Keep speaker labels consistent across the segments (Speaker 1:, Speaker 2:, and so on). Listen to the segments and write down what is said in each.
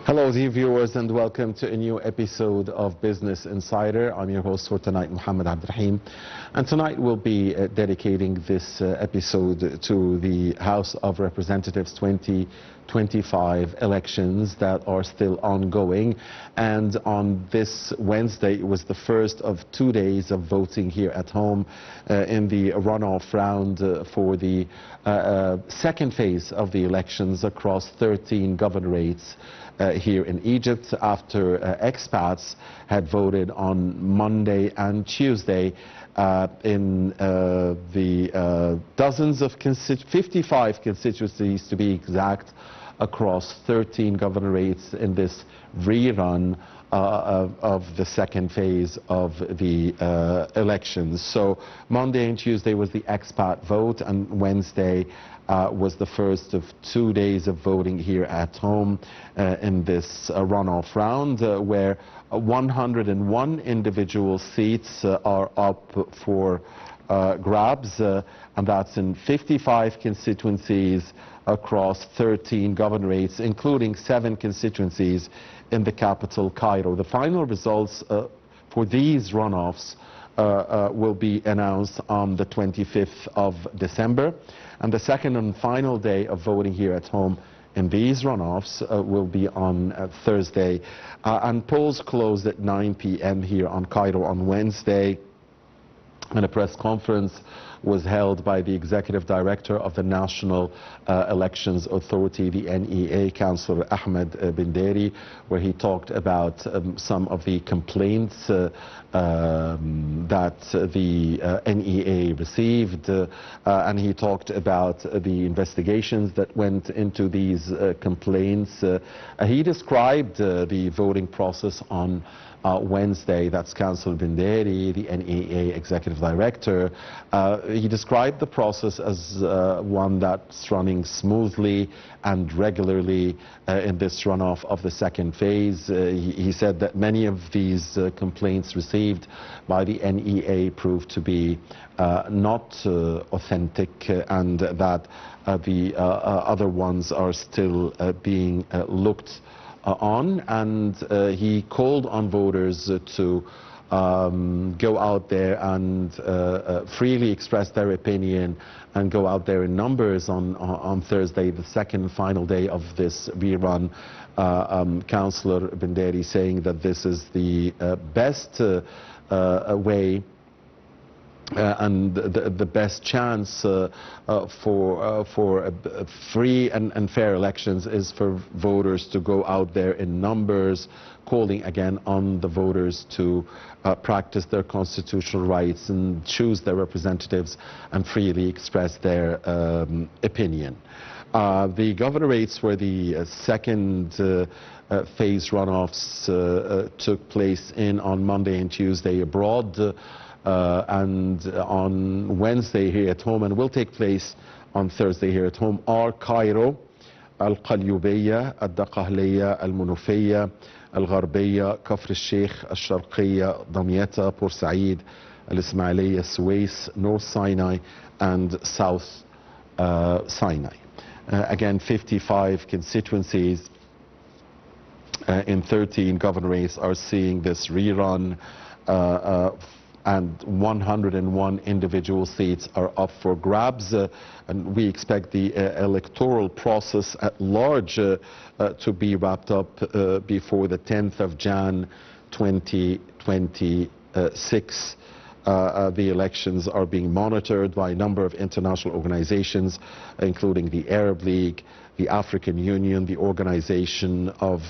Speaker 1: Hello dear viewers, and welcome to a new episode of Business Insider. I'm your host for tonight, Mohammed Abdurrahim, and tonight we'll be dedicating this episode to the House of Representatives 2025 elections that are still ongoing. And on this Wednesday, it was the first of 2 days of voting here at home in the runoff round for the second phase of the elections across 13 governorates here in Egypt, after expats had voted on Monday and Tuesday in the dozens of 55 constituencies to be exact, across 13 governorates in this rerun of the second phase of the elections. So Monday and Tuesday was the expat vote, and Wednesday was the first of 2 days of voting here at home in this runoff round, where 101 individual seats are up for grabs, and that's in 55 constituencies across 13 governorates, including 7 constituencies in the capital, Cairo. The final results for these runoffs will be announced on the 25th of December, and the second and final day of voting here at home in these runoffs will be on Thursday, and polls closed at 9 p.m. here on Cairo on Wednesday, and a press conference was held by the executive director of the National Elections Authority, the NEA, Councillor Ahmed Binderi, where he talked about some of the complaints that the NEA received, and he talked about the investigations that went into these complaints. He described the voting process on Wednesday. That's Councillor Binderi, the NEA executive director. He described the process as one that's running smoothly and regularly in this runoff of the second phase. He said that many of these complaints received by the NEA proved to be not authentic, and that the other ones are still being looked on, and he called on voters to go out there and freely express their opinion and go out there in numbers on Thursday, the second and final day of this rerun. Councillor Binderi saying that this is the best way and the best chance for free and fair elections is for voters to go out there in numbers, calling again on the voters to practice their constitutional rights and choose their representatives and freely express their opinion. The governorates where the second phase runoffs took place in on Monday and Tuesday abroad, and on Wednesday here at home, and will take place on Thursday here at home, are Cairo, القليوبية, الدقهلية, المنوفية, الغربية, كفر الشيخ, الشرقية, دمياط, بورسعيد, الإسماعيلية, السويس, North Sinai, and South Sinai. Again, 55 constituencies in 13 governorates are seeing this rerun, and 101 individual seats are up for grabs, and we expect the electoral process at large to be wrapped up before the 10th of Jan 2026. The elections are being monitored by a number of international organizations, including the Arab League, the African Union, the Organization of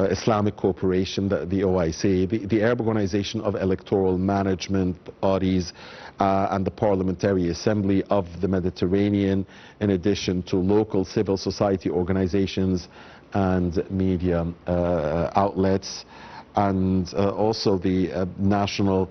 Speaker 1: Islamic Cooperation, the OIC, the Arab Organization of Electoral Management Bodies, and the Parliamentary Assembly of the Mediterranean, in addition to local civil society organizations and media outlets, and also the National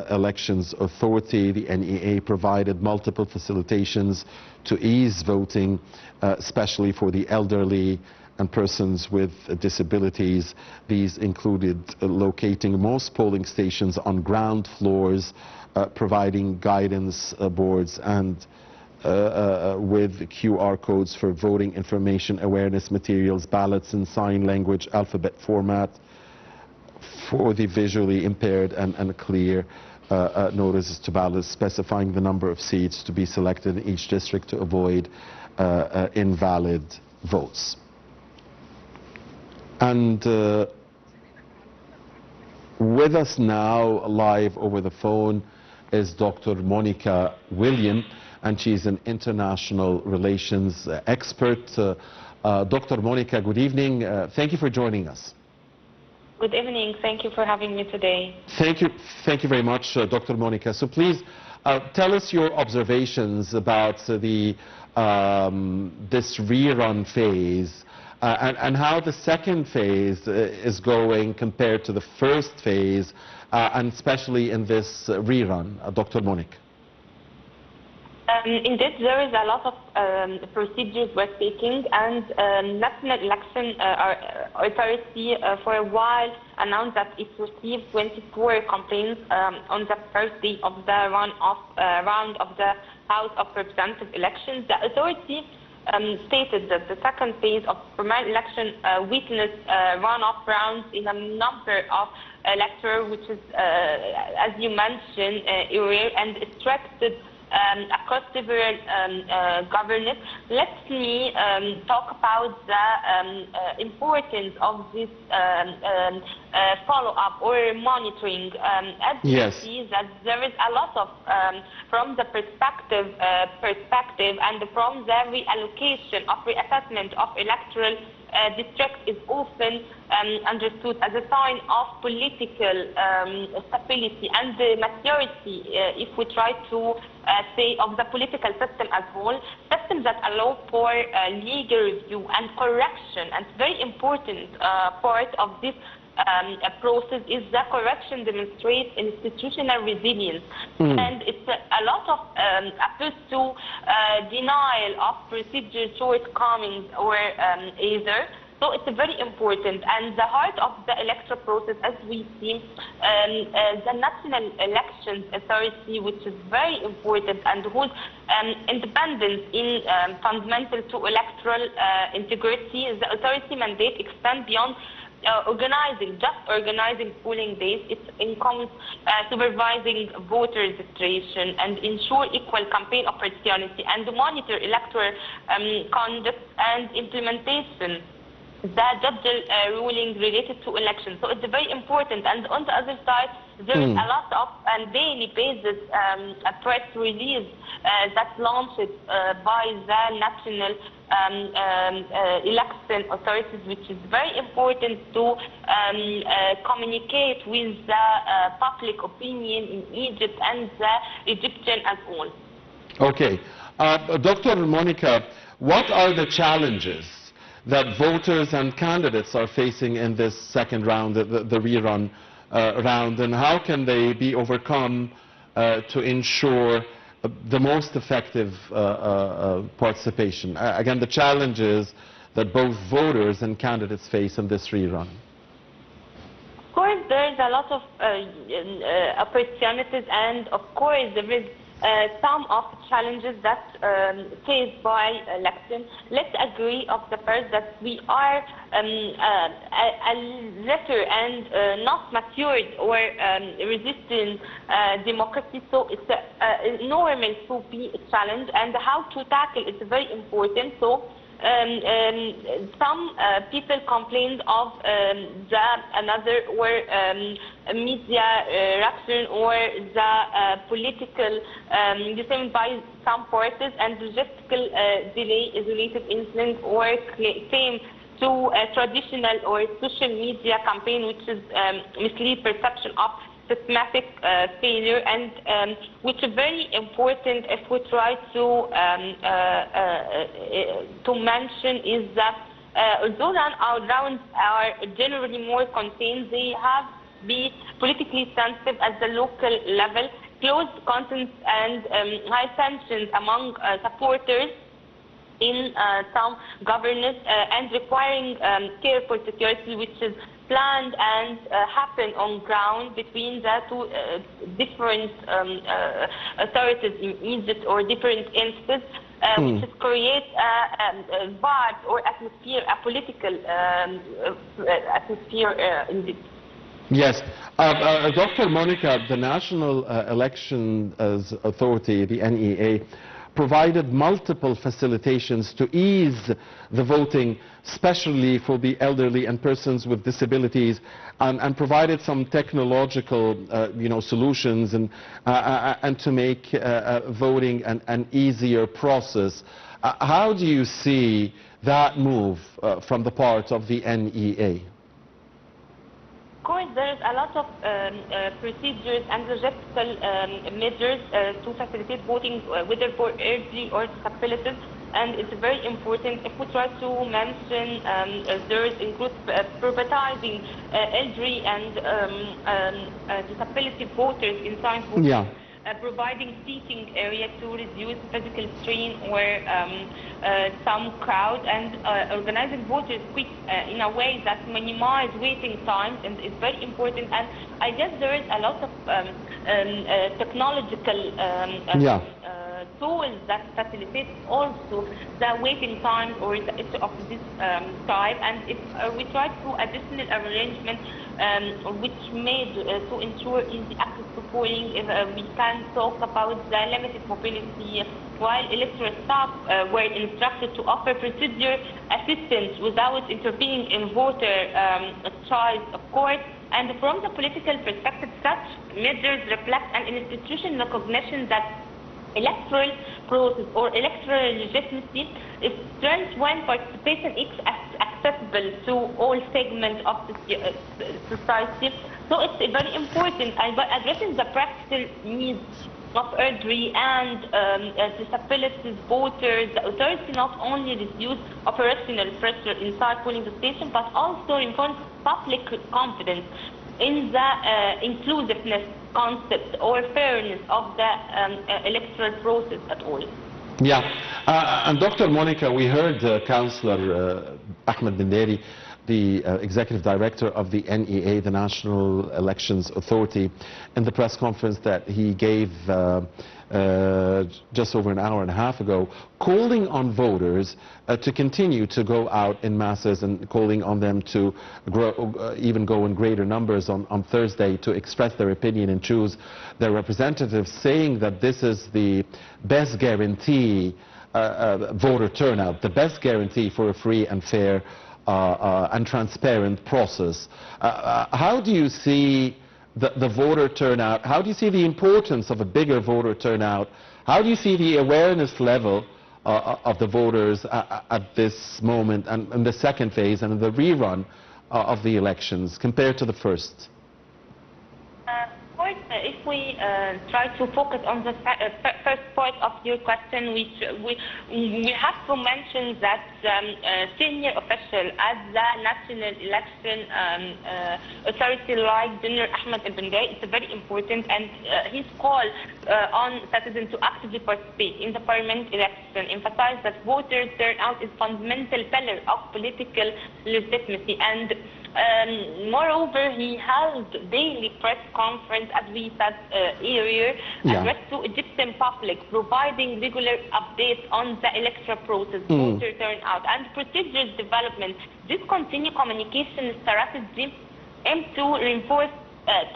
Speaker 1: Elections Authority, the NEA, provided multiple facilitations to ease voting, especially for the elderly and persons with disabilities. These included locating most polling stations on ground floors, providing guidance boards and with QR codes for voting information awareness materials, ballots in sign language, alphabet format for the visually impaired, and clear notices to ballots specifying the number of seats to be selected in each district to avoid invalid votes. And with us now, live over the phone, is Dr. Monica William, and she's an international relations expert. Dr. Monica, good evening. Thank you for joining us.
Speaker 2: Good evening. Thank you for having me today.
Speaker 1: Thank you very much, Dr. Monica. So please tell us your observations about this rerun phase and how the second phase is going compared to the first phase, and especially in this rerun, Dr. Monica.
Speaker 2: Indeed, there is a lot of procedures we're taking, and National Election Authority for a while announced that it received 24 complaints on the first day of the round of the House of Representatives elections. The authority stated that the second phase of primary election witnessed runoff rounds in a number of electorate, which is, as you mentioned, rare and restricted across several governors. Let me talk about the importance of this follow-up or monitoring. As you see that there is a lot of, from the perspective and from the reallocation of reassessment of electoral district is often understood as a sign of political stability and maturity, if we try to say of the political system as a whole, systems that allow for legal review and correction. And very important part of this process is the correction demonstrates institutional resilience. And it's a lot of opposed to denial of procedure shortcomings or either. So it's very important. And the heart of the electoral process, as we see, the National Elections Authority, which is very important and whose independence in fundamental to electoral integrity, the authority mandate extends beyond organizing polling days. It encompasses supervising voter registration and ensure equal campaign opportunity and monitor electoral conduct and implementation, the judicial ruling related to elections. So it's very important. And on the other side, there is a lot of daily basis a press release that's launched by the National Election Authorities, which is very important to communicate with the public opinion in Egypt and the Egyptian as well.
Speaker 1: Okay. Dr. Monica, what are the challenges that voters and candidates are facing in this second round, the rerun round, and how can they be overcome to ensure the most effective participation? Again, the challenges that both voters and candidates face in this rerun.
Speaker 2: Of course, there is a lot of opportunities, and of course there is some of the challenges that faced by election. Let's agree of the first that we are a lesser and not matured or resistant democracy, so it's normal to be a challenge, and how to tackle it is very important. So some people complained of another or media reaction or the political decision by some parties and logistical delay is related incident or claim to a traditional or social media campaign, which is mislead perception of systematic failure, and which is very important if we try to mention is that although our rounds are generally more contained, they have been politically sensitive at the local level. Closed contents and high tensions among supporters in some governance and requiring careful security, which is planned and happen on ground between the two different authorities in Egypt or different entities, which is create a vibe or atmosphere, a political atmosphere in
Speaker 1: Yes. Dr. Monica, the National Elections Authority, the NEA, provided multiple facilitations to ease the voting, especially for the elderly and persons with disabilities, and provided some technological solutions and to make voting an easier process. How do you see that move from the part of the NEA?
Speaker 2: Of course, there is a lot of procedures and logistical measures to facilitate voting, whether for elderly or disabilities, and it's very important. If we try to mention, there is include privatizing elderly and disability voters inside voting.
Speaker 1: Yeah.
Speaker 2: Providing seating area to reduce physical strain or some crowd, and organizing voters quick in a way that minimize waiting times, and it's very important. And I guess there is a lot of technological tools that facilitate also the waiting time or the issue of this type. And if we try to additional arrangement which made to ensure easy access to polling, if we can talk about the limited mobility, while electoral staff were instructed to offer procedure assistance without intervening in voter choice, of course. And from the political perspective, such measures reflect an institutional recognition that electoral process or electoral legitimacy is strength when participation is accessible to all segments of the society. So it's very important. By addressing the practical needs of elderly and disabilities voters, the authority not only reduce operational pressure inside polling station, but also reinforce public confidence in the inclusiveness concept or fairness of the electoral process at all.
Speaker 1: Yeah, and Dr. Monica, we heard Councillor Ahmed Binderi, the Executive Director of the NEA, the National Elections Authority, in the press conference that he gave just over an hour and a half ago, calling on voters to continue to go out in masses and calling on them to even go in greater numbers on Thursday to express their opinion and choose their representatives, saying that this is the best guarantee voter turnout, the best guarantee for a free and fair and transparent process. How do you see the voter turnout? How do you see the importance of a bigger voter turnout? How do you see the awareness level of the voters at this moment and in the second phase and in the rerun of the elections compared to the first?
Speaker 2: Of course, if we try to focus on the first part of your question, we have to mention that senior official at the National Election Authority like General Ahmed Binderi, it's very important, and his call on citizens to actively participate in the parliament election emphasized that voter turnout is fundamental pillar of political legitimacy. And moreover, he held daily press conference, as we said earlier, addressed to Egyptian public, providing regular updates on the electoral process, voter turnout, and procedures development. This continued communication strategy aims to reinforce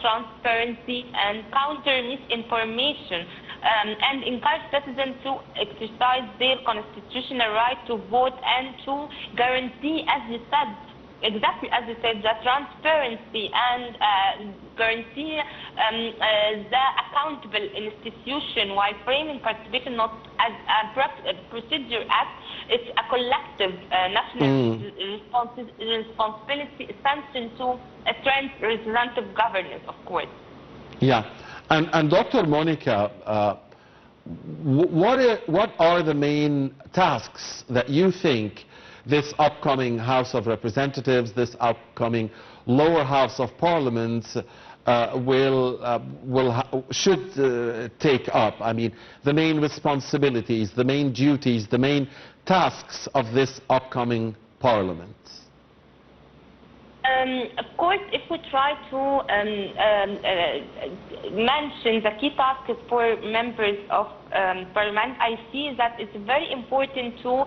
Speaker 2: transparency and counter misinformation, and encourage citizens to exercise their constitutional right to vote and to guarantee, as you said, exactly as you said, the transparency and guarantee the accountable institution, while framing participation not as a procedure act, it's a collective national responsibility essential to a strength representative governance, of course.
Speaker 1: Yeah, and Dr. Monica, what are the main tasks that you think this upcoming House of Representatives, this upcoming lower house of Parliament should take up? I mean, the main responsibilities, the main duties, the main tasks of this upcoming parliament.
Speaker 2: Of course, if we try to mention the key tasks for members of Parliament, I see that it's very important to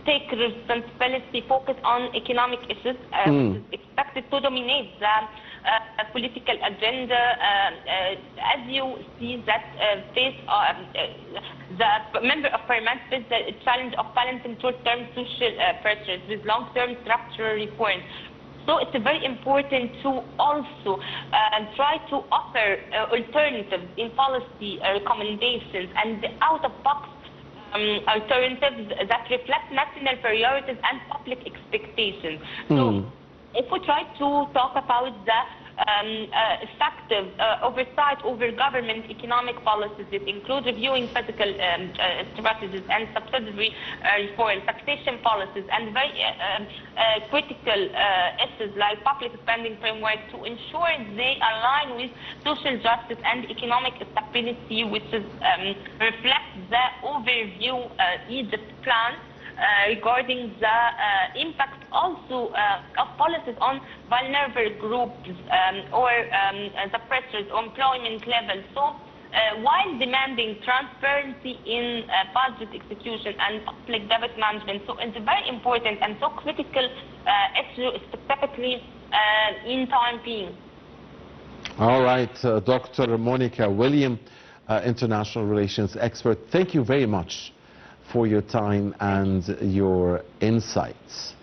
Speaker 2: take responsibility, focus on economic issues, expected to dominate the political agenda. As you see that the member of Parliament face the challenge of balancing short-term social pressures with long-term structural reforms. So it's very important to also try to offer alternatives in policy recommendations and out-of-box alternatives that reflect national priorities and public expectations. So if we try to talk about the effective oversight over government economic policies, it includes reviewing fiscal strategies and subsidiary reform, taxation policies, and very critical issues like public spending framework to ensure they align with social justice and economic stability, which is reflects the overview Egypt plan regarding the impact also of policies on vulnerable groups or the pressures on employment levels. So while demanding transparency in budget execution and public debt management, so it's very important and so critical issue specifically in time being.
Speaker 1: All right, Dr. Monica William, international relations expert, thank you very much for your time and your insights.